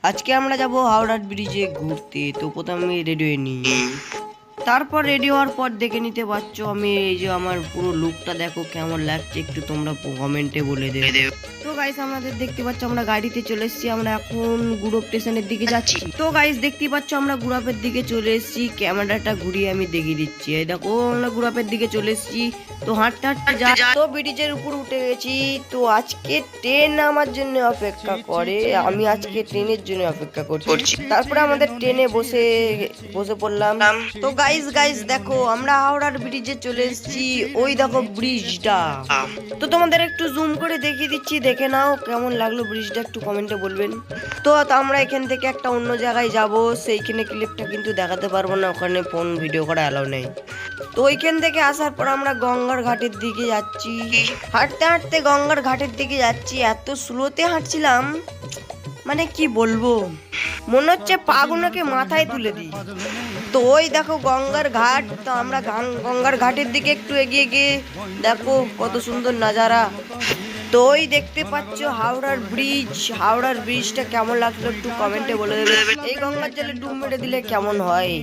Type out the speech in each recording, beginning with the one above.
আজকে আমরা যাব হাওড়ার ব্রিজে ঘুরতে। তো প্রথমে রেডি হয়ে নিই, তারপর রেডি হওয়ার পর দেখে নিতে পারছো আমি এই যে আমার পুরো লুকটা দেখো কেমন লাগছে, একটু তোমরা কমেন্টে বলে দেবে। তো গাইস আমাদের দেখতে পাচ্ছ আমরা গাড়িতে চলে এসেছি, আমরা এখন গুড়প স্টেশনের দিকে যাচ্ছি। তো গাইস দেখতে পাচ্ছ আমরা গুড়াপের দিকে চলে এসেছি, ক্যামেরাটা ঘুরিয়ে আমি দেখিয়ে দিচ্ছি। এই দেখো আমরা গুড়াপের দিকে চলে এসেছি। তো হাঁটতে হাঁটতে যা তো ব্রিজের উপর উঠে গেছি। তো আজকে ট্রেন আমার জন্য অপেক্ষা করে, আমি আজকে ট্রেনের জন্য অপেক্ষা করছি। তারপরে আমাদের ট্রেনে বসে পড়লাম। তো গাইস দেখো আমরা হাওড়ার ব্রিজে চলে এসেছি, ওই দেখো ব্রিজটা। তো তোমাদের একটু জুম করে দেখিয়ে দিচ্ছি, দেখে নাও কেমন লাগলো ব্রিজটা, একটু কমেন্টে বলবেন। তো আমরা এখান থেকে একটা অন্য জায়গায় যাব, সেইখানে ক্লিপটা কিন্তু দেখাতে পারবো না, ওখানে ফোন ভিডিও করা অ্যালাউ নেই। তো ওইখান থেকে আসার পর আমরা গঙ্গার ঘাটের দিকে যাচ্ছি। হাঁটতে হাঁটতে গঙ্গার ঘাটের দিকে যাচ্ছি, এত স্লোতে হাঁটছিলাম মানে কি বলবো, মনে হচ্ছে পাগুনাকে মাথায় তুলে দিই। তো ওই দেখো গঙ্গার ঘাট। তো আমরা গঙ্গার ঘাটের দিকে একটু এগিয়ে গিয়ে দেখো কত সুন্দর নাজারা। তো ওই দেখতে পাচ্ছ হাওড়ার ব্রিজ, হাওড়ার ব্রিজটা কেমন লাগলো একটু কমেন্টে বলে দেবে। এই গঙ্গার জলে ডুব মেরে দিলে কেমন হয়।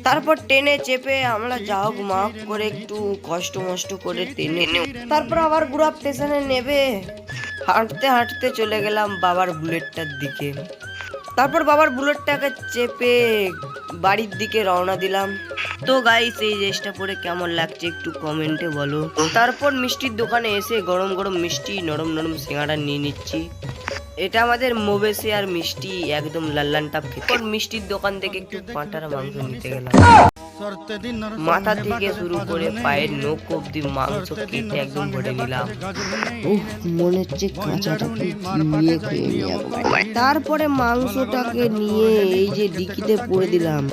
তারপর ট্রেনে চেপে আমরা যাও মা করে একটু কষ্ট মষ্ট করে ট্রেনে, তারপর আবার গুড়াপ স্টেশনে নেবে হাঁটতে হাঁটতে চলে গেলাম বাবার বুলেটটার দিকে। তারপর বাবার বুলেটটাকে চেপে বাড়ির দিকে রওনা দিলাম। তো গাইস এই ড্রেসটা পরে কেমন লাগছে একটু কমেন্টে বলো। তারপর মিষ্টির দোকানে এসে গরম গরম মিষ্টি নরম নরম সিঙ্গাড়া নিয়ে নিচ্ছি। এটা আমাদের মোবেসে আর মিষ্টি একদম লাল্লান টাপ খেতে। মিষ্টির দোকান থেকে একটু পাঁঠার মাংস নিতে গেলাম, মাথা থেকে শুরু করে পায়ের নখ অব্দি মাংস কেটে একদম ভরে নিলাম। মনে হচ্ছে কাঁচাটাকে চিবিয়ে খেয়ে নিয়ে তারপরে মাংসটাকে নিয়ে এই যে ডিকিতে পরে দিলাম।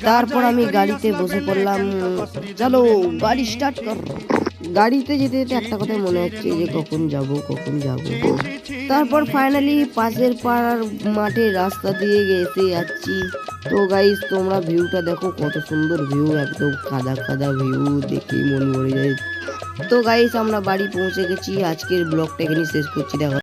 তারপর আমি গাড়িতে বসে পড়লাম, চলো গাড়ি স্টার্ট কর। গাড়িতে যেতে যেতে একটা কথা মনে হচ্ছে যে কখন যাব। তারপর ফাইনালি পাশের পাড়ার মাঠে রাস্তা দিয়ে এসে যাচ্ছি। তো গাইস তোমরা ভিউটা দেখো কত সুন্দর ভিউ, একদম কাদা কাদা ভিউ, দেখেই মন ভরে যায়। তো গাইস আমরা বাড়ি পৌঁছে গেছি, আজকের ব্লগটা এখানে শেষ করছি। দেখো।